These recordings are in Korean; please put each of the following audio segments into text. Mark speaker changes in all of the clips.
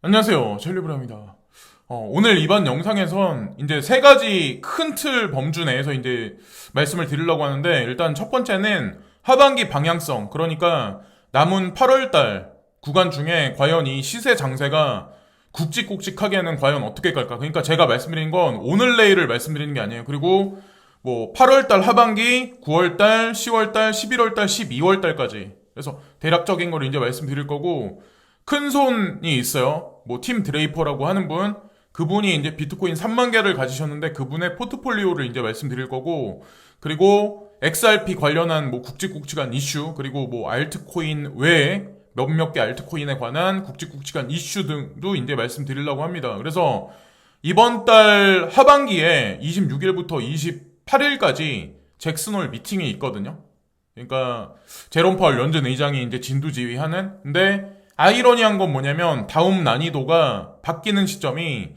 Speaker 1: 안녕하세요. 첼리브라입니다. 오늘 이번 영상에선 이제 세 가지 큰 틀 범주 내에서 이제 말씀을 드리려고 하는데, 일단 첫 번째는 하반기 방향성, 그러니까 남은 8월달 구간 중에 과연 이 시세 장세가 굵직굵직하게는 과연 어떻게 갈까? 그러니까 제가 말씀드린 건 오늘 내일을 말씀드리는 게 아니에요. 그리고 뭐 8월달 하반기, 9월달, 10월달, 11월달, 12월달까지. 그래서 대략적인 걸 이제 말씀드릴 거고, 큰 손이 있어요. 뭐 팀 드레이퍼라고 하는 분, 그분이 이제 비트코인 3만 개를 가지셨는데 그분의 포트폴리오를 이제 말씀드릴 거고, 그리고 XRP 관련한 뭐 굵직굵직한 이슈, 그리고 뭐 알트코인 외에 몇몇 개 알트코인에 관한 굵직굵직한 이슈 등도 이제 말씀드리려고 합니다. 그래서 이번 달 하반기에 26일부터 28일까지 잭슨홀 미팅이 있거든요. 그러니까 제롬 파월 연준 의장이 이제 진두지휘하는. 근데 아이러니한 건 뭐냐면 다음 난이도가 바뀌는 시점이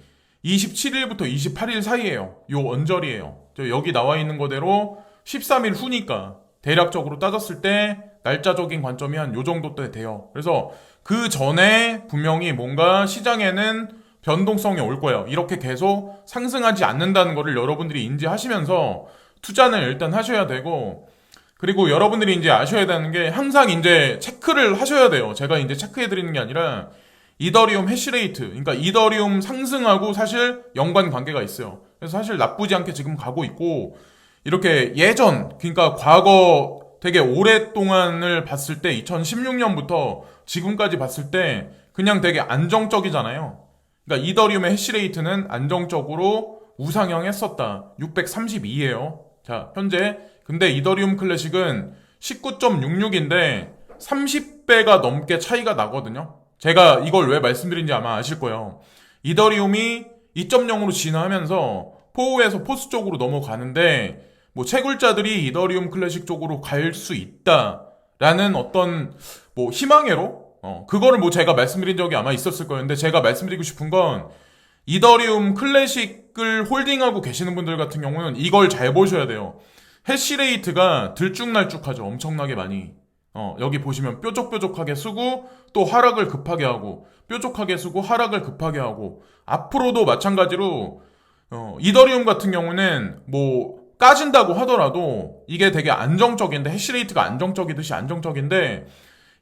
Speaker 1: 27일부터 28일 사이예요. 요 언저리예요. 여기 나와 있는 거대로 13일 후니까 대략적으로 따졌을 때 날짜적인 관점이 한 요 정도 때 돼요. 그래서 그 전에 분명히 뭔가 시장에는 변동성이 올 거예요. 이렇게 계속 상승하지 않는다는 거를 여러분들이 인지하시면서 투자는 일단 하셔야 되고, 그리고 여러분들이 이제 아셔야 되는 게 항상 이제 체크를 하셔야 돼요. 제가 이제 체크해 드리는 게 아니라 이더리움 해시레이트, 그러니까 이더리움 상승하고 사실 연관 관계가 있어요. 그래서 사실 나쁘지 않게 지금 가고 있고, 이렇게 예전, 그러니까 과거 되게 오랫동안을 봤을 때 2016년부터 지금까지 봤을 때 그냥 되게 안정적이잖아요. 그러니까 이더리움의 해시레이트는 안정적으로 우상향 했었다. 632예요. 자, 현재 근데 이더리움 클래식은 19.66인데 30배가 넘게 차이가 나거든요. 제가 이걸 왜 말씀드린지 아마 아실 거예요. 이더리움이 2.0으로 진화하면서 포우에서 포스 쪽으로 넘어가는데, 뭐 채굴자들이 이더리움 클래식 쪽으로 갈 수 있다라는 어떤 뭐 희망회로, 그거를 뭐 제가 말씀드린 적이 아마 있었을 거예요. 근데 제가 말씀드리고 싶은 건 이더리움 클래식을 홀딩하고 계시는 분들 같은 경우는 이걸 잘 보셔야 돼요. 해시레이트가 들쭉날쭉하죠. 엄청나게 많이. 여기 보시면 뾰족뾰족하게 쓰고 또 하락을 급하게 하고, 뾰족하게 쓰고 하락을 급하게 하고, 앞으로도 마찬가지로 이더리움 같은 경우는 뭐 까진다고 하더라도 이게 되게 안정적인데, 해시레이트가 안정적이듯이 안정적인데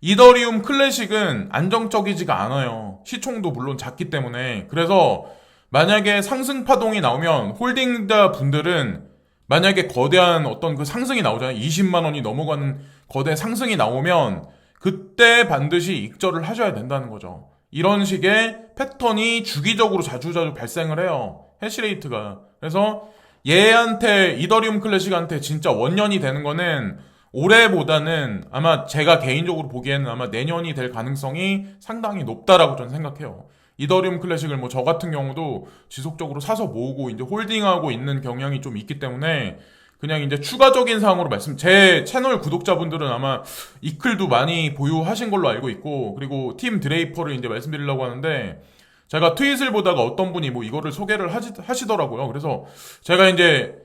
Speaker 1: 이더리움 클래식은 안정적이지가 않아요. 시총도 물론 작기 때문에. 그래서 만약에 상승 파동이 나오면 홀딩자 분들은, 만약에 거대한 어떤 그 상승이 나오잖아요. 20만 원이 넘어가는 거대 상승이 나오면 그때 반드시 익절을 하셔야 된다는 거죠. 이런 식의 패턴이 주기적으로 자주자주 발생을 해요. 해시레이트가. 그래서 얘한테, 이더리움 클래식한테 진짜 원년이 되는 거는 올해보다는 아마 제가 개인적으로 보기에는 아마 내년이 될 가능성이 상당히 높다라고 저는 생각해요. 이더리움 클래식을 뭐 저 같은 경우도 지속적으로 사서 모으고 이제 홀딩하고 있는 경향이 좀 있기 때문에, 그냥 이제 추가적인 사항으로 제 채널 구독자분들은 아마 이클도 많이 보유하신 걸로 알고 있고, 그리고 팀 드레이퍼를 이제 말씀드리려고 하는데, 제가 트윗을 보다가 어떤 분이 뭐 이거를 소개를 하시더라고요. 그래서 제가 이제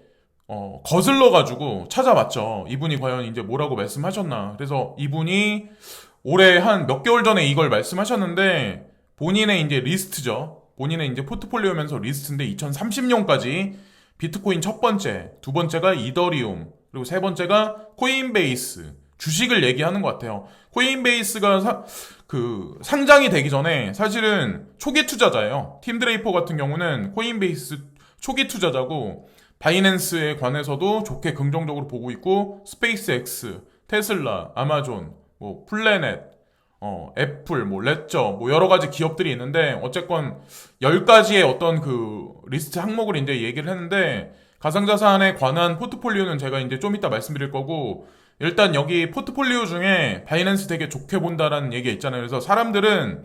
Speaker 1: 거슬러가지고 찾아봤죠. 이분이 과연 이제 뭐라고 말씀하셨나. 그래서 이분이 올해 한 몇 개월 전에 이걸 말씀하셨는데, 본인의 이제 리스트죠. 본인의 이제 포트폴리오면서 리스트인데 2030년까지 비트코인 첫 번째, 두 번째가 이더리움, 그리고 세 번째가 코인베이스, 주식을 얘기하는 것 같아요. 코인베이스가 상장이 되기 전에 사실은 초기 투자자예요. 팀 드레이퍼 같은 경우는 코인베이스 초기 투자자고, 바이낸스에 관해서도 좋게 긍정적으로 보고 있고, 스페이스X, 테슬라, 아마존, 뭐 플래넷, 애플, 뭐 레저, 뭐 여러 가지 기업들이 있는데, 어쨌건 10가지의 어떤 그 리스트 항목을 이제 얘기를 했는데, 가상자산에 관한 포트폴리오는 제가 이제 좀 이따 말씀드릴 거고, 일단 여기 포트폴리오 중에 바이낸스 되게 좋게 본다라는 얘기가 있잖아요. 그래서 사람들은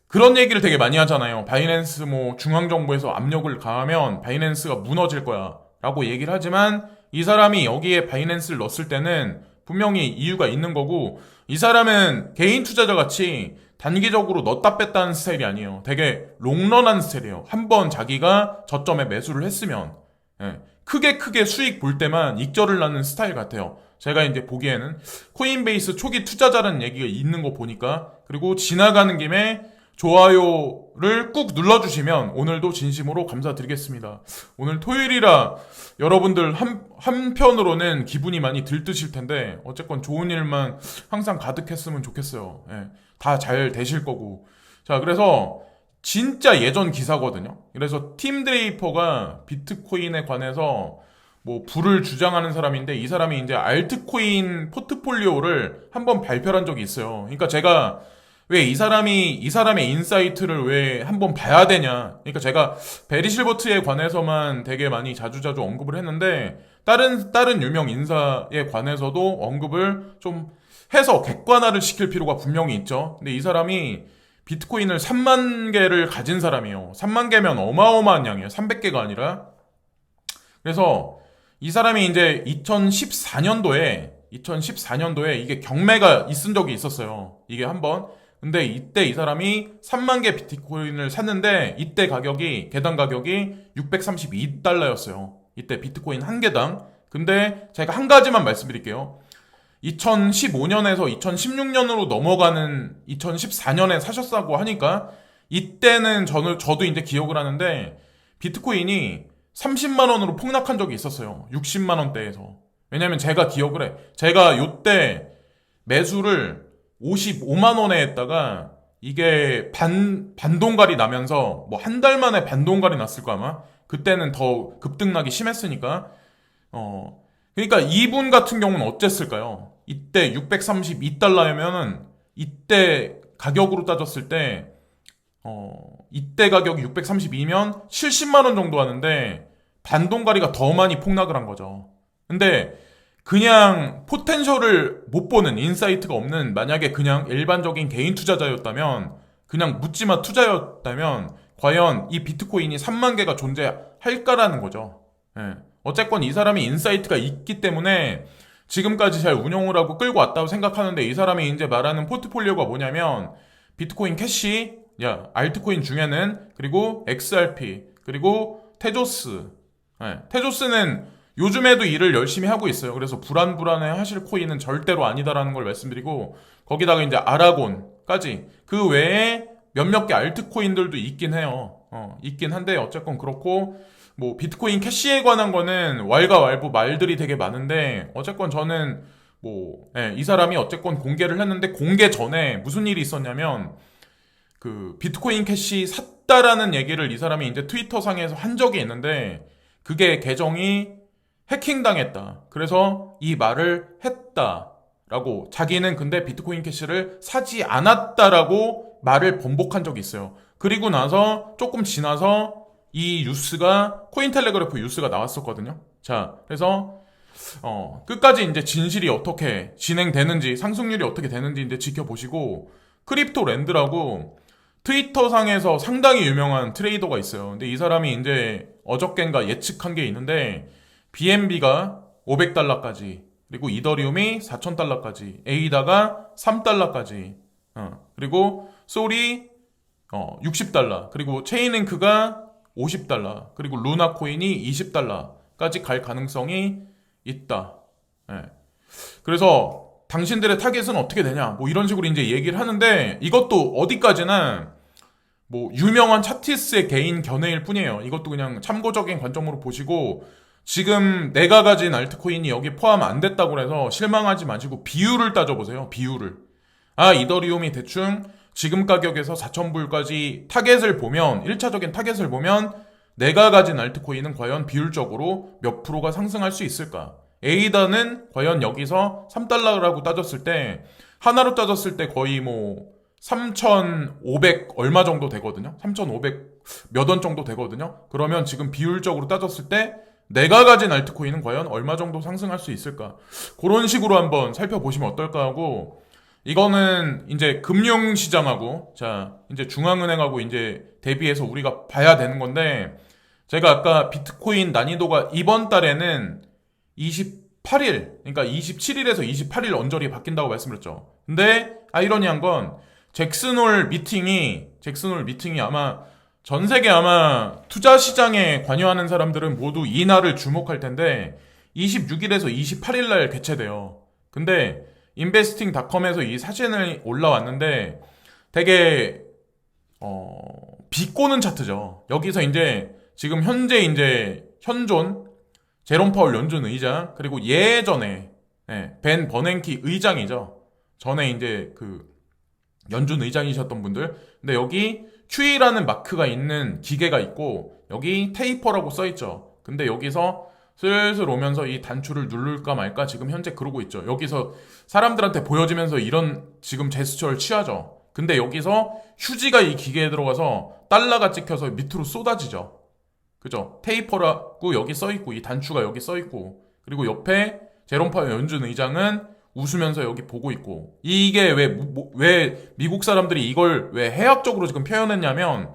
Speaker 1: 그런 얘기를 되게 많이 하잖아요. 바이낸스 뭐 중앙정부에서 압력을 가하면 바이낸스가 무너질 거야 라고 얘기를 하지만, 이 사람이 여기에 바이낸스를 넣었을 때는 분명히 이유가 있는 거고, 이 사람은 개인 투자자 같이 단기적으로 넣었다 뺐다는 스타일이 아니에요. 되게 롱런한 스타일이에요. 한번 자기가 저점에 매수를 했으면 크게 수익 볼 때만 익절을 낳는 스타일 같아요. 제가 이제 보기에는 코인베이스 초기 투자자라는 얘기가 있는 거 보니까. 그리고 지나가는 김에 좋아요 좋아요를 꾹 눌러주시면 오늘도 진심으로 감사드리겠습니다. 오늘 토요일이라 여러분들 한편으로는 기분이 많이 들뜨실 텐데 어쨌건 좋은 일만 항상 가득했으면 좋겠어요. 예, 다 잘 되실 거고. 자, 그래서 진짜 예전 기사거든요. 그래서 팀 드레이퍼가 비트코인에 관해서 뭐 부를 주장하는 사람인데 이 사람이 이제 알트코인 포트폴리오를 한번 발표를 한 적이 있어요. 그러니까 제가 왜 이 사람의 인사이트를 왜 한번 봐야 되냐. 그러니까 제가 베리 실버트에 관해서만 되게 많이 자주자주 언급을 했는데 다른 유명 인사에 관해서도 언급을 좀 해서 객관화를 시킬 필요가 분명히 있죠. 근데 이 사람이 비트코인을 3만 개를 가진 사람이에요. 3만 개면 어마어마한 양이에요. 300개가 아니라. 그래서 이 사람이 이제 2014년도에 이게 경매가 있은 적이 있었어요. 이게 한번. 근데 이때 이 사람이 3만 개 비트코인을 샀는데 이때 개당 가격이 632달러였어요. 이때 비트코인 한 개당. 근데 제가 한 가지만 말씀드릴게요. 2015년에서 2016년으로 넘어가는 2014년에 사셨다고 하니까 이때는 저도 이제 기억을 하는데 비트코인이 30만 원으로 폭락한 적이 있었어요. 60만 원대에서. 왜냐면 제가 기억을 해. 제가 요때 매수를 55만 원에 했다가 이게 반동갈이 나면서 뭐 한 달 만에 반동갈이 났을 거 아마. 그때는 더 급등락이 심했으니까. 그러니까 이분 같은 경우는 어땠을까요? 이때 632달러면은 이때 가격으로 따졌을 때 이때 가격이 632면 70만 원 정도 하는데 반동가리가 더 많이 폭락을 한 거죠. 근데 그냥 포텐셜을 못 보는 인사이트가 없는 만약에 그냥 일반적인 개인 투자자였다면 그냥 묻지마 투자였다면 과연 이 비트코인이 3만 개가 존재할까라는 거죠. 예. 어쨌건 이 사람이 인사이트가 있기 때문에 지금까지 잘 운용을 하고 끌고 왔다고 생각하는데 이 사람이 이제 말하는 포트폴리오가 뭐냐면 비트코인 캐시, 알트코인 중에는 그리고 XRP, 그리고 테조스. 테조스는 요즘에도 일을 열심히 하고 있어요. 그래서 불안불안해 하실 코인은 절대로 아니다라는 걸 말씀드리고 거기다가 이제 아라곤까지 그 외에 몇몇 개 알트코인들도 있긴 해요. 있긴 한데 어쨌건 그렇고 뭐 비트코인 캐시에 관한 거는 왈가왈부 말들이 되게 많은데 어쨌건 저는 이 사람이 어쨌건 공개를 했는데 공개 전에 무슨 일이 있었냐면 그 비트코인 캐시 샀다라는 얘기를 이 사람이 이제 트위터 상에서 한 적이 있는데 그게 계정이 해킹당했다. 그래서 이 말을 했다라고 자기는 근데 비트코인 캐시를 사지 않았다라고 말을 번복한 적이 있어요. 그리고 나서 조금 지나서 이 뉴스가 코인텔레그래프 뉴스가 나왔었거든요. 자, 그래서 끝까지 이제 진실이 어떻게 진행되는지 상승률이 어떻게 되는지 이제 지켜보시고 크립토랜드라고 트위터 상에서 상당히 유명한 트레이더가 있어요. 근데 이 사람이 이제 어저껜가 예측한 게 있는데 BNB가 500달러까지 그리고 이더리움이 4,000달러까지 에이다가 3달러까지 그리고 솔이 60달러 그리고 체인링크가 50달러 그리고 루나 코인이 20달러까지 갈 가능성이 있다. 그래서 당신들의 타겟은 어떻게 되냐 뭐 이런 식으로 이제 얘기를 하는데 이것도 어디까지나 뭐 유명한 차티스의 개인 견해일 뿐이에요. 이것도 그냥 참고적인 관점으로 보시고 지금 내가 가진 알트코인이 여기 포함 안 됐다고 해서 실망하지 마시고 비율을 따져보세요. 비율을. 이더리움이 대충 지금 가격에서 4,000불까지 타겟을 보면 1차적인 타겟을 보면 내가 가진 알트코인은 과연 비율적으로 몇 프로가 상승할 수 있을까? 에이다는 과연 여기서 3달러라고 따졌을 때 하나로 따졌을 때 거의 뭐 3,500 얼마 정도 되거든요. 3,500 몇 원 정도 되거든요. 그러면 지금 비율적으로 따졌을 때 내가 가진 알트코인은 과연 얼마 정도 상승할 수 있을까? 그런 식으로 한번 살펴보시면 어떨까 하고 이거는 이제 금융시장하고 자 이제 중앙은행하고 이제 대비해서 우리가 봐야 되는 건데 제가 아까 비트코인 난이도가 이번 달에는 28일 그러니까 27일에서 28일 언저리 바뀐다고 말씀드렸죠. 근데 아이러니한 건 잭슨홀 미팅이 아마 전 세계 아마 투자 시장에 관여하는 사람들은 모두 이 날을 주목할 텐데 26일에서 28일 날 개최돼요. 근데 investing.com에서 이 사진이 올라왔는데 되게 비꼬는 차트죠. 여기서 이제 지금 현재 이제 현존 제롬 파월 연준 의장, 그리고 예전에 벤 버냉키 의장이죠. 전에 이제 그 연준 의장이셨던 분들. 근데 여기 QE라는 마크가 있는 기계가 있고 여기 테이퍼라고 써있죠. 근데 여기서 슬슬 오면서 이 단추를 누를까 말까 지금 현재 그러고 있죠. 여기서 사람들한테 보여지면서 이런 지금 제스처를 취하죠. 근데 여기서 휴지가 이 기계에 들어가서 달러가 찍혀서 밑으로 쏟아지죠. 그죠? 테이퍼라고 여기 써있고 이 단추가 여기 써있고 그리고 옆에 제롬 파월 연준 의장은 웃으면서 여기 보고 있고 이게 왜 미국 사람들이 이걸 왜 해학적으로 지금 표현했냐면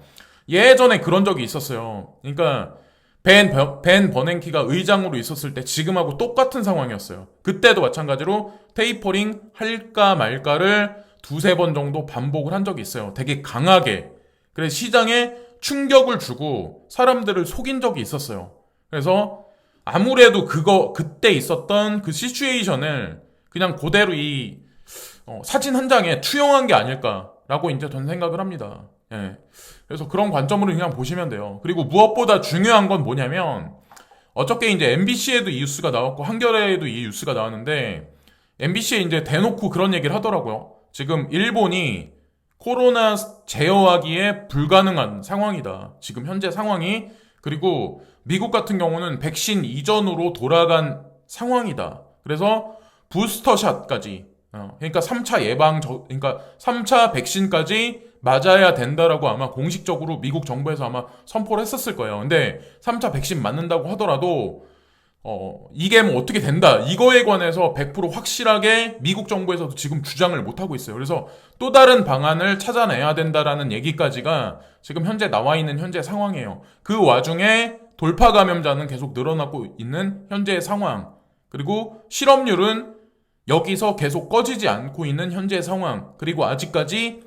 Speaker 1: 예전에 그런 적이 있었어요. 그러니까 벤 버냉키가 의장으로 있었을 때 지금하고 똑같은 상황이었어요. 그때도 마찬가지로 테이퍼링 할까 말까를 두세 번 정도 반복을 한 적이 있어요. 되게 강하게. 그래서 시장에 충격을 주고 사람들을 속인 적이 있었어요. 그래서 아무래도 그때 있었던 그 시츄에이션을 그냥 그대로 이 사진 한 장에 투영한 게 아닐까라고 이제 전 생각을 합니다. 예. 그래서 그런 관점으로 그냥 보시면 돼요. 그리고 무엇보다 중요한 건 뭐냐면 어저께 이제 MBC에도 이 뉴스가 나왔고 한겨레에도 이 뉴스가 나왔는데 MBC에 이제 대놓고 그런 얘기를 하더라고요. 지금 일본이 코로나 제어하기에 불가능한 상황이다. 지금 현재 상황이. 그리고 미국 같은 경우는 백신 이전으로 돌아간 상황이다. 그래서 부스터샷까지 그러니까 3차 그러니까 3차 백신까지 맞아야 된다라고 아마 공식적으로 미국 정부에서 아마 선포를 했었을 거예요. 근데 3차 백신 맞는다고 하더라도 이게 뭐 어떻게 된다 이거에 관해서 100% 확실하게 미국 정부에서도 지금 주장을 못하고 있어요. 그래서 또 다른 방안을 찾아내야 된다라는 얘기까지가 지금 현재 나와 있는 현재 상황이에요. 그 와중에 돌파 감염자는 계속 늘어나고 있는 현재의 상황, 그리고 실업률은 여기서 계속 꺼지지 않고 있는 현재의 상황, 그리고 아직까지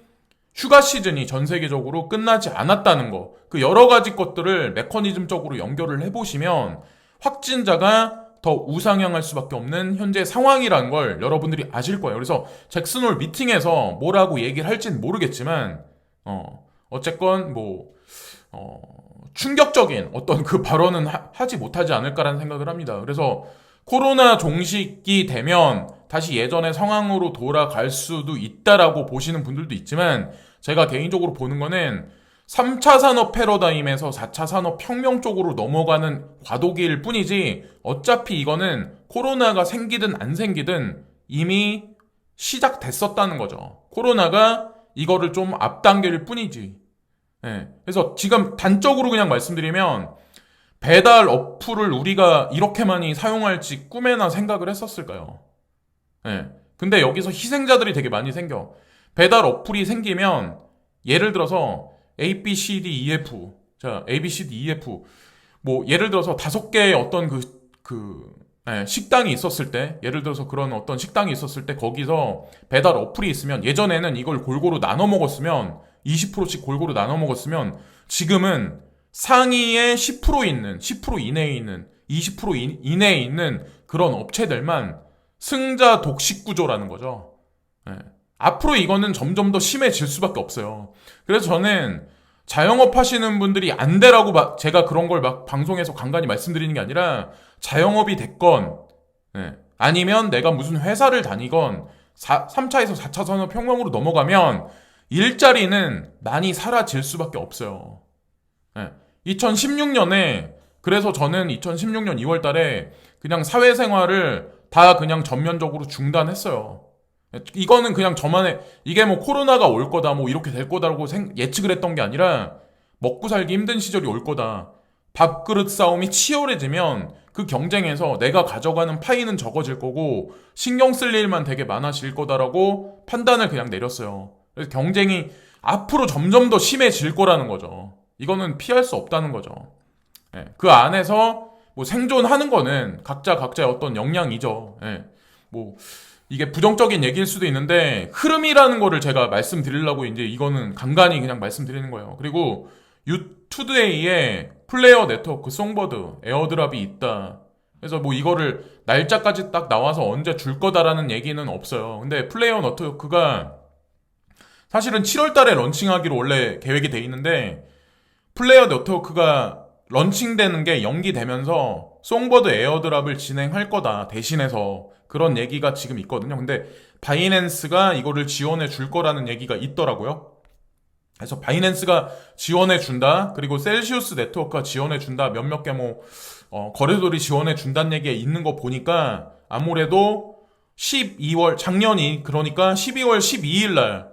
Speaker 1: 휴가 시즌이 전 세계적으로 끝나지 않았다는 거, 그 여러 가지 것들을 메커니즘적으로 연결을 해보시면 확진자가 더 우상향할 수밖에 없는 현재 상황이라는 걸 여러분들이 아실 거예요. 그래서 잭슨홀 미팅에서 뭐라고 얘기를 할진 모르겠지만 어쨌건 충격적인 어떤 그 발언은 하지 못하지 않을까라는 생각을 합니다. 그래서 코로나 종식이 되면 다시 예전의 상황으로 돌아갈 수도 있다라고 보시는 분들도 있지만 제가 개인적으로 보는 거는 3차 산업 패러다임에서 4차 산업 혁명 쪽으로 넘어가는 과도기일 뿐이지 어차피 이거는 코로나가 생기든 안 생기든 이미 시작됐었다는 거죠. 코로나가 이거를 좀 앞당길 뿐이지. 네. 그래서 지금 단적으로 그냥 말씀드리면 배달 어플을 우리가 이렇게 많이 사용할지 꿈에나 생각을 했었을까요? 네. 근데 여기서 희생자들이 되게 많이 생겨. 배달 어플이 생기면 예를 들어서 A, B, C, D, E, F. 자, A, B, C, D, E, F. 뭐 예를 들어서 5개의 어떤 식당이 있었을 때, 예를 들어서 그런 어떤 식당이 있었을 때 거기서 배달 어플이 있으면 예전에는 이걸 골고루 나눠 먹었으면 20%씩 골고루 나눠 먹었으면 지금은 상위에 10% 있는, 10% 이내에 있는, 20% 이내에 있는 그런 업체들만 승자 독식 구조라는 거죠. 네. 앞으로 이거는 점점 더 심해질 수밖에 없어요. 그래서 저는 자영업 하시는 분들이 안 되라고 제가 그런 걸 막 방송에서 간간히 말씀드리는 게 아니라 자영업이 됐건 아니면 내가 무슨 회사를 다니건 3차에서 4차 산업혁명으로 넘어가면 일자리는 많이 사라질 수밖에 없어요. 2016년에 그래서 저는 2016년 2월 달에 그냥 사회생활을 다 그냥 전면적으로 중단했어요. 이거는 그냥 저만의 이게 뭐 코로나가 올 거다 뭐 이렇게 될 거다라고 예측을 했던 게 아니라 먹고 살기 힘든 시절이 올 거다. 밥그릇 싸움이 치열해지면 그 경쟁에서 내가 가져가는 파이는 적어질 거고 신경 쓸 일만 되게 많아질 거다라고 판단을 그냥 내렸어요. 그래서 경쟁이 앞으로 점점 더 심해질 거라는 거죠. 이거는 피할 수 없다는 거죠. 그 안에서 뭐 생존하는 거는 각자의 어떤 역량이죠. 뭐 이게 부정적인 얘기일 수도 있는데 흐름이라는 거를 제가 말씀드리려고 이제 이거는 간간히 그냥 말씀드리는 거예요. 그리고 유투데이에 플레이어 네트워크 송버드 에어드랍이 있다. 그래서 뭐 이거를 날짜까지 딱 나와서 언제 줄 거다라는 얘기는 없어요. 근데 플레이어 네트워크가 사실은 7월 달에 런칭하기로 원래 계획이 돼 있는데 플레이어 네트워크가 런칭되는 게 연기되면서 송버드 에어드랍을 진행할 거다 대신해서 그런 얘기가 지금 있거든요. 근데 바이낸스가 이거를 지원해 줄 거라는 얘기가 있더라고요. 그래서 바이낸스가 지원해 준다, 그리고 셀시우스 네트워크가 지원해 준다, 몇몇 개 거래소들이 지원해 준다는 얘기가 있는 거 보니까 아무래도 12월 작년이 그러니까 12월 12일 날,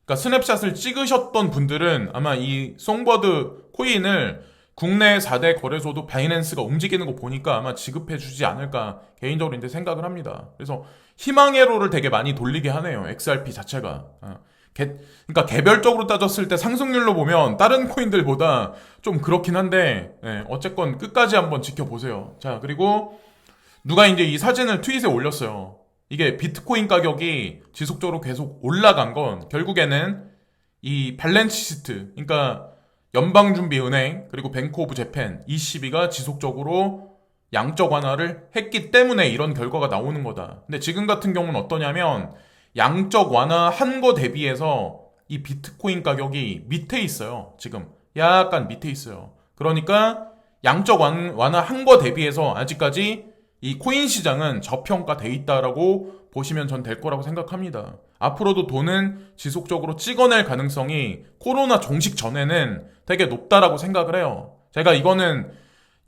Speaker 1: 그러니까 스냅샷을 찍으셨던 분들은 아마 이 송버드 코인을 국내 4대 거래소도 바이낸스가 움직이는 거 보니까 아마 지급해 주지 않을까 개인적으로 이제 생각을 합니다. 그래서 희망회로를 되게 많이 돌리게 하네요. XRP 자체가. 그러니까 개별적으로 따졌을 때 상승률로 보면 다른 코인들보다 좀 그렇긴 한데, 어쨌건 끝까지 한번 지켜보세요. 자, 그리고 누가 이제 이 사진을 트윗에 올렸어요. 이게 비트코인 가격이 지속적으로 계속 올라간 건 결국에는 이 밸런스 시트, 그러니까 연방준비은행 그리고 뱅크 오브 재팬 ECB가 지속적으로 양적 완화를 했기 때문에 이런 결과가 나오는 거다. 근데 지금 같은 경우는 어떠냐면 양적 완화한 거 대비해서 이 비트코인 가격이 밑에 있어요. 지금 약간 밑에 있어요. 그러니까 양적 완화한 거 대비해서 아직까지 이 코인 시장은 저평가돼 있다라고 보시면 전 될 거라고 생각합니다. 앞으로도 돈은 지속적으로 찍어낼 가능성이 코로나 종식 전에는 되게 높다라고 생각을 해요. 제가 이거는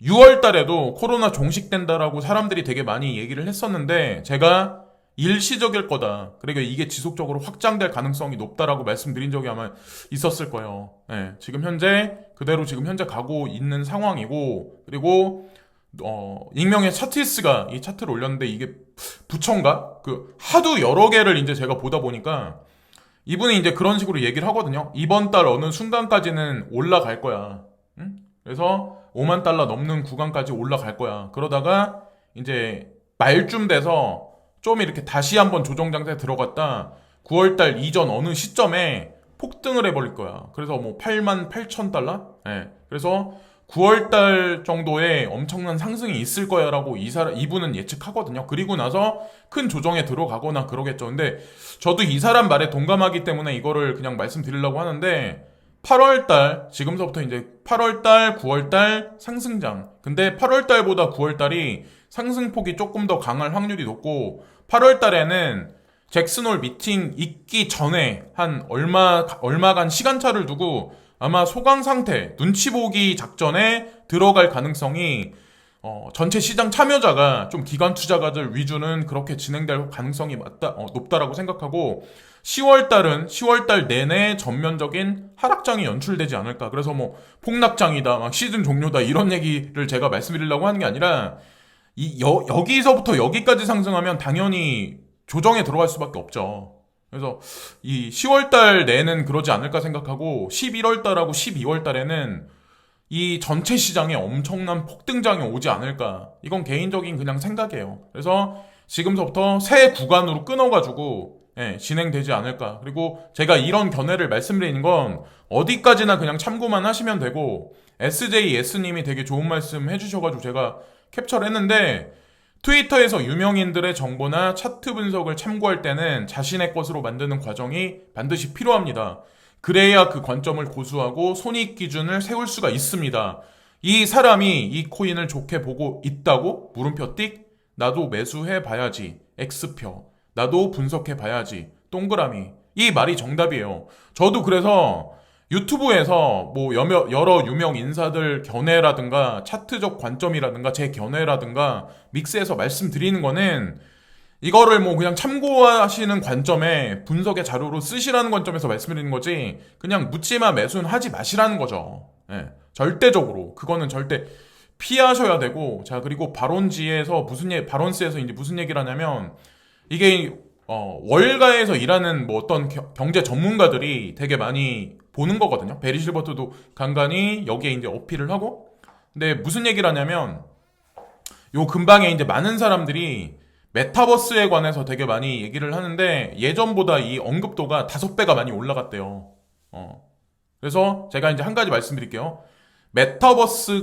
Speaker 1: 6월 달에도 코로나 종식된다라고 사람들이 되게 많이 얘기를 했었는데 제가 일시적일 거다. 그리고 이게 지속적으로 확장될 가능성이 높다라고 말씀드린 적이 아마 있었을 거예요. 지금 현재 그대로 지금 현재 가고 있는 상황이고, 그리고 익명의 차티스가 이 차트를 올렸는데 이게 부처인가? 하도 여러 개를 이제 제가 보다 보니까 이분이 이제 그런 식으로 얘기를 하거든요. 이번 달 어느 순간까지는 올라갈 거야. 응? 그래서 5만 달러 넘는 구간까지 올라갈 거야. 그러다가 이제 말쯤 돼서 좀 이렇게 다시 한번 조정 장세에 들어갔다 9월 달 이전 어느 시점에 폭등을 해버릴 거야. 그래서 뭐 8만 8천 달러? 그래서 9월 달 정도에 엄청난 상승이 있을 거야라고 이분은 예측하거든요. 그리고 나서 큰 조정에 들어가거나 그러겠죠. 근데 저도 이 사람 말에 동감하기 때문에 이거를 그냥 말씀드리려고 하는데 8월 달, 지금서부터 이제 8월 달, 9월 달 상승장. 근데 8월 달보다 9월 달이 상승폭이 조금 더 강할 확률이 높고 8월 달에는 잭슨홀 미팅 있기 전에 한 얼마간 시간차를 두고 아마 소강 상태, 눈치 보기 작전에 들어갈 가능성이 전체 시장 참여자가 좀 기관 투자가들 위주는 그렇게 진행될 가능성이 높다라고 생각하고 10월 달은 10월 달 내내 전면적인 하락장이 연출되지 않을까. 그래서 뭐 폭락장이다, 막 시즌 종료다 이런 얘기를 제가 말씀드리려고 하는 게 아니라 여기서부터 여기까지 상승하면 당연히 조정에 들어갈 수밖에 없죠. 그래서 이 10월 달 내는 그러지 않을까 생각하고 11월 달하고 12월 달에는 이 전체 시장에 엄청난 폭등장이 오지 않을까. 이건 개인적인 그냥 생각이에요. 그래서 지금서부터 새 구간으로 끊어가지고 진행되지 않을까. 그리고 제가 이런 견해를 말씀드리는 건 어디까지나 그냥 참고만 하시면 되고 SJS님이 되게 좋은 말씀 해주셔가지고 제가 캡처를 했는데 트위터에서 유명인들의 정보나 차트 분석을 참고할 때는 자신의 것으로 만드는 과정이 반드시 필요합니다. 그래야 그 관점을 고수하고 손익 기준을 세울 수가 있습니다. 이 사람이 이 코인을 좋게 보고 있다고? 물음표 띡. 나도 매수해 봐야지. X표. 나도 분석해 봐야지. 동그라미. 이 말이 정답이에요. 저도 그래서 유튜브에서 뭐 여러 유명 인사들 견해라든가 차트적 관점이라든가 제 견해라든가 믹스해서 말씀드리는 거는 이거를 뭐 그냥 참고하시는 관점에 분석의 자료로 쓰시라는 관점에서 말씀드리는 거지 그냥 묻지마 매수는 하지 마시라는 거죠. 절대적으로 그거는 절대 피하셔야 되고. 자, 그리고 발언지에서 발언스에서 이제 무슨 얘기를 하냐면 이게 월가에서 일하는 뭐 어떤 경제 전문가들이 되게 많이 보는 거거든요. 베리 실버트도 간간히 여기에 이제 어필을 하고. 근데 무슨 얘기를 하냐면 요 근방에 이제 많은 사람들이 메타버스에 관해서 되게 많이 얘기를 하는데 예전보다 이 언급도가 5배가 많이 올라갔대요. 그래서 제가 이제 한 가지 말씀드릴게요. 메타버스에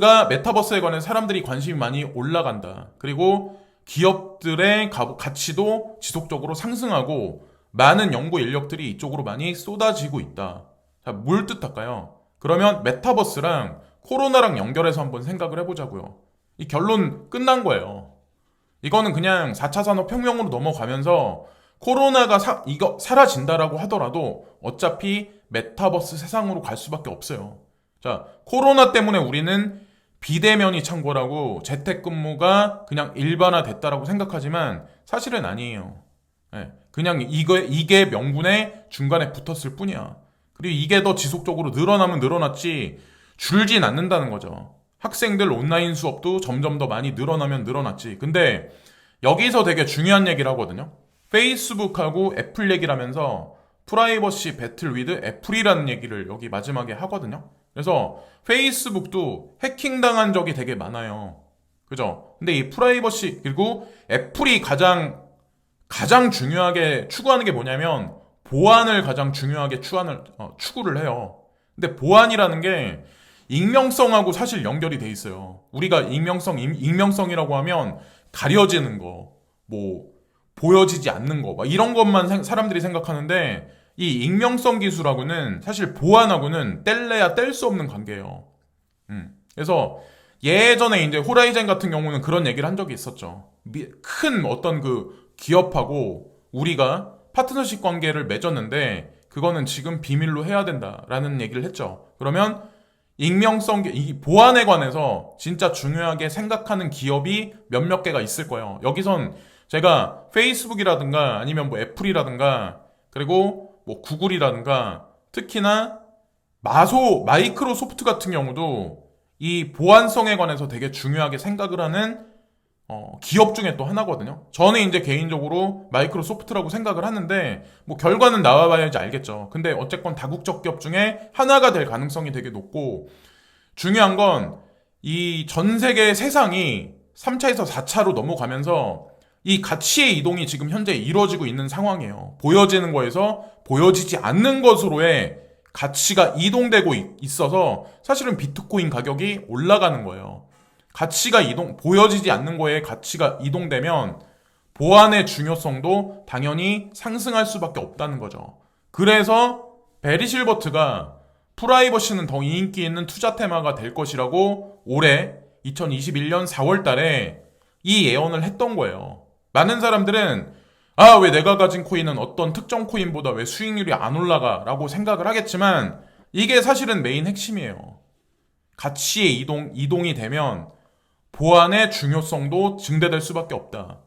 Speaker 1: 관해서 사람들이 관심이 많이 올라간다. 그리고 기업들의 가치도 지속적으로 상승하고 많은 연구 인력들이 이쪽으로 많이 쏟아지고 있다. 자, 뭘 뜻할까요? 그러면 메타버스랑 코로나랑 연결해서 한번 생각을 해보자고요. 이 결론 끝난 거예요. 이거는 그냥 4차 산업혁명으로 넘어가면서 코로나가 이거 사라진다라고 하더라도 어차피 메타버스 세상으로 갈 수밖에 없어요. 자, 코로나 때문에 우리는 비대면이 창궐하고 재택근무가 그냥 일반화됐다라고 생각하지만 사실은 아니에요. 예, 그냥 이게 명분에 중간에 붙었을 뿐이야. 그리고 이게 더 지속적으로 늘어나면 늘어났지 줄진 않는다는 거죠. 학생들 온라인 수업도 점점 더 많이 늘어나면 늘어났지. 근데 여기서 되게 중요한 얘기를 하거든요. 페이스북하고 애플 얘기를 하면서 프라이버시 배틀 위드 애플이라는 얘기를 여기 마지막에 하거든요. 그래서 페이스북도 해킹당한 적이 되게 많아요. 그죠? 근데 이 프라이버시 그리고 애플이 가장 중요하게 추구하는 게 뭐냐면 보안을 가장 중요하게 추구를 해요. 근데 보안이라는 게 익명성하고 사실 연결이 돼 있어요. 우리가 익명성이라고 하면 가려지는 거, 뭐 보여지지 않는 거, 막 이런 것만 사람들이 생각하는데 이 익명성 기술하고는 사실 보안하고는 뗄래야 뗄 수 없는 관계예요. 그래서 예전에 이제 호라이젠 같은 경우는 그런 얘기를 한 적이 있었죠. 큰 어떤 그 기업하고 우리가 파트너십 관계를 맺었는데 그거는 지금 비밀로 해야 된다라는 얘기를 했죠. 그러면 이 보안에 관해서 진짜 중요하게 생각하는 기업이 몇몇 개가 있을 거예요. 여기선 제가 페이스북이라든가 아니면 뭐 애플이라든가 그리고 뭐 구글이라든가 특히나 마이크로소프트 같은 경우도 이 보안성에 관해서 되게 중요하게 생각을 하는 기업 중에 또 하나거든요. 저는 이제 개인적으로 마이크로소프트라고 생각을 하는데 뭐 결과는 나와봐야지 알겠죠. 근데 어쨌건 다국적 기업 중에 하나가 될 가능성이 되게 높고 중요한 건 이 전 세계 세상이 3차에서 4차로 넘어가면서 이 가치의 이동이 지금 현재 이루어지고 있는 상황이에요. 보여지는 거에서 보여지지 않는 것으로의 가치가 이동되고 있어서 사실은 비트코인 가격이 올라가는 거예요. 보여지지 않는 거에 가치가 이동되면 보안의 중요성도 당연히 상승할 수밖에 없다는 거죠. 그래서 베리 실버트가 프라이버시는 더 인기 있는 투자 테마가 될 것이라고 올해 2021년 4월 달에 이 예언을 했던 거예요. 많은 사람들은 왜 내가 가진 코인은 어떤 특정 코인보다 왜 수익률이 안 올라가? 라고 생각을 하겠지만 이게 사실은 메인 핵심이에요. 가치의 이동이 되면 보안의 중요성도 증대될 수밖에 없다.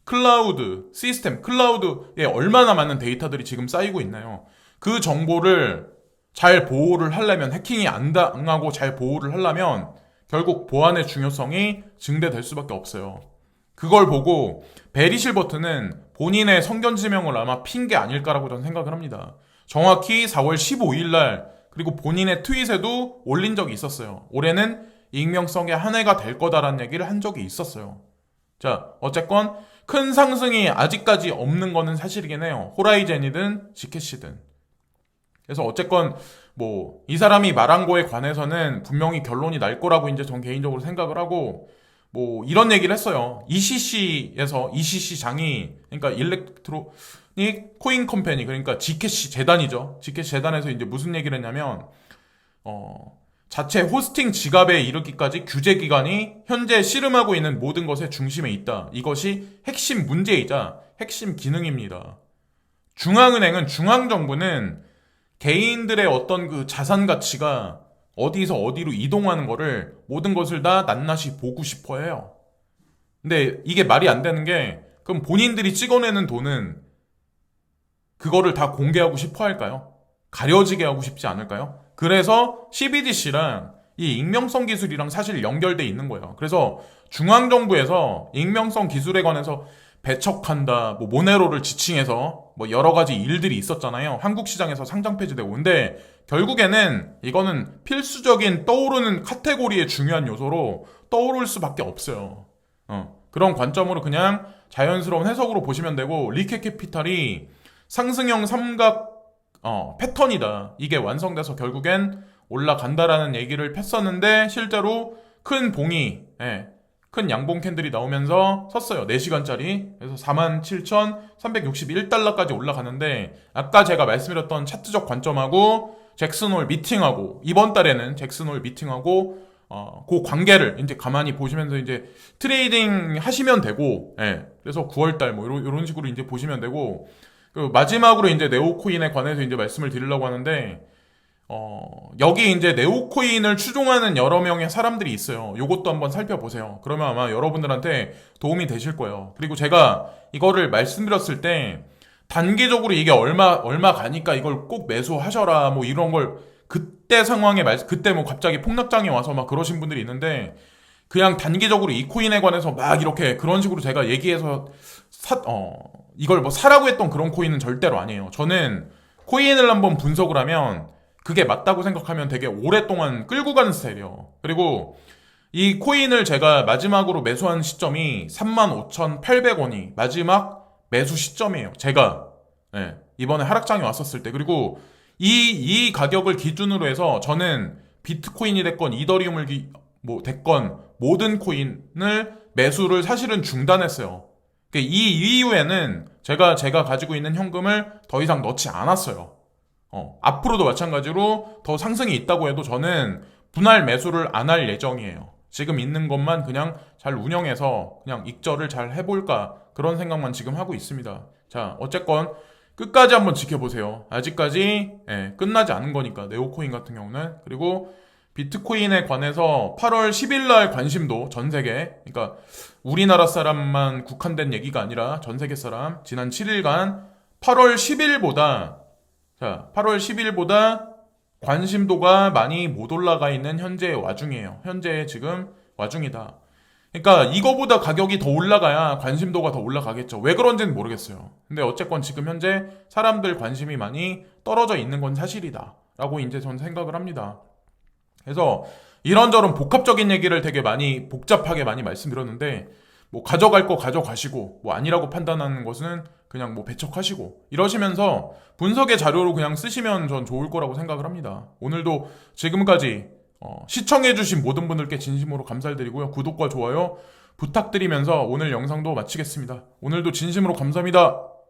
Speaker 1: 클라우드에 얼마나 많은 데이터들이 지금 쌓이고 있나요? 그 정보를 잘 보호를 하려면, 해킹이 안 당하고 잘 보호를 하려면 결국 보안의 중요성이 증대될 수밖에 없어요. 그걸 보고 베리 실버트는 본인의 성견지명을 아마 핀 게 아닐까라고 저는 생각을 합니다. 정확히 4월 15일 날 그리고 본인의 트윗에도 올린 적이 있었어요. 올해는 익명성의 한 해가 될 거다라는 얘기를 한 적이 있었어요. 자, 어쨌건 큰 상승이 아직까지 없는 거는 사실이긴 해요. 호라이젠이든 지켓이든. 그래서 어쨌건 뭐 이 사람이 말한 거에 관해서는 분명히 결론이 날 거라고 이제 전 개인적으로 생각을 하고 뭐 이런 얘기를 했어요. ECC 장이 그러니까 일렉트로닉 코인 컴퍼니 그러니까 지켓이 재단이죠. 지켓 재단에서 이제 무슨 얘기를 했냐면 자체 호스팅 지갑에 이르기까지 규제 기관이 현재 씨름하고 있는 모든 것의 중심에 있다. 이것이 핵심 문제이자 핵심 기능입니다. 중앙정부는 개인들의 어떤 그 자산 가치가 어디서 어디로 이동하는 거를 모든 것을 다 낱낱이 보고 싶어 해요. 근데 이게 말이 안 되는 게 그럼 본인들이 찍어내는 돈은 그거를 다 공개하고 싶어 할까요? 가려지게 하고 싶지 않을까요? 그래서 CBDC랑 이 익명성 기술이랑 사실 연결돼 있는 거예요. 그래서 중앙정부에서 익명성 기술에 관해서 배척한다, 뭐 모네로를 지칭해서 뭐 여러 가지 일들이 있었잖아요. 한국 시장에서 상장 폐지되고. 근데 결국에는 이거는 필수적인 떠오르는 카테고리의 중요한 요소로 떠오를 수밖에 없어요. 그런 관점으로 그냥 자연스러운 해석으로 보시면 되고 리케 캐피탈이 상승형 삼각 패턴이다. 이게 완성돼서 결국엔 올라간다라는 얘기를 폈었는데 실제로 큰 큰 양봉 캔들이 나오면서 섰어요. 4시간짜리. 그래서 47,361달러까지 올라가는데 아까 제가 말씀드렸던 차트적 관점하고 잭슨홀 미팅하고, 이번 달에는 잭슨홀 미팅하고, 그 관계를 이제 가만히 보시면서 이제 트레이딩 하시면 되고, 예. 그래서 9월달 뭐 이런 식으로 이제 보시면 되고, 그 마지막으로 이제 네오코인에 관해서 이제 말씀을 드리려고 하는데, 여기 이제 네오코인을 추종하는 여러 명의 사람들이 있어요. 요것도 한번 살펴보세요. 그러면 아마 여러분들한테 도움이 되실 거예요. 그리고 제가 이거를 말씀드렸을 때, 단기적으로 이게 얼마 가니까 이걸 꼭 매수하셔라, 뭐 이런 걸 그때 상황에 그때 뭐 갑자기 폭락장이 와서 막 그러신 분들이 있는데, 그냥 단기적으로 이 코인에 관해서 막 이렇게 그런 식으로 제가 얘기해서 이걸 뭐 사라고 했던 그런 코인은 절대로 아니에요. 저는 코인을 한번 분석을 하면 그게 맞다고 생각하면 되게 오랫동안 끌고 가는 스타일이에요. 그리고 이 코인을 제가 마지막으로 매수한 시점이 35,800원이 마지막 매수 시점이에요. 제가 이번에 하락장이 왔었을 때. 그리고 이 가격을 기준으로 해서 저는 비트코인이 됐건 이더리움을 뭐 됐건 모든 코인을 매수를 사실은 중단했어요. 이 이후에는 제가 가지고 있는 현금을 더 이상 넣지 않았어요. 앞으로도 마찬가지로 더 상승이 있다고 해도 저는 분할 매수를 안 할 예정이에요. 지금 있는 것만 그냥 잘 운영해서 그냥 익절을 잘 해볼까, 그런 생각만 지금 하고 있습니다. 자, 어쨌건 끝까지 한번 지켜보세요. 아직까지 끝나지 않은 거니까, 네오코인 같은 경우는. 그리고 비트코인에 관해서 8월 10일 날 관심도 전 세계, 그러니까 우리나라 사람만 국한된 얘기가 아니라 전 세계 사람, 지난 7일간 8월 10일보다 관심도가 많이 못 올라가 있는 현재의 와중이에요. 현재 지금 와중이다. 그러니까 이거보다 가격이 더 올라가야 관심도가 더 올라가겠죠. 왜 그런지는 모르겠어요. 근데 어쨌건 지금 현재 사람들 관심이 많이 떨어져 있는 건 사실이다 라고 이제 전 생각을 합니다. 그래서 이런저런 복합적인 얘기를 되게 많이 복잡하게 많이 말씀드렸는데, 뭐 가져갈 거 가져가시고, 뭐 아니라고 판단하는 것은 그냥 뭐 배척하시고, 이러시면서 분석의 자료로 그냥 쓰시면 전 좋을 거라고 생각을 합니다. 오늘도 지금까지 시청해주신 모든 분들께 진심으로 감사드리고요. 구독과 좋아요 부탁드리면서 오늘 영상도 마치겠습니다. 오늘도 진심으로 감사합니다.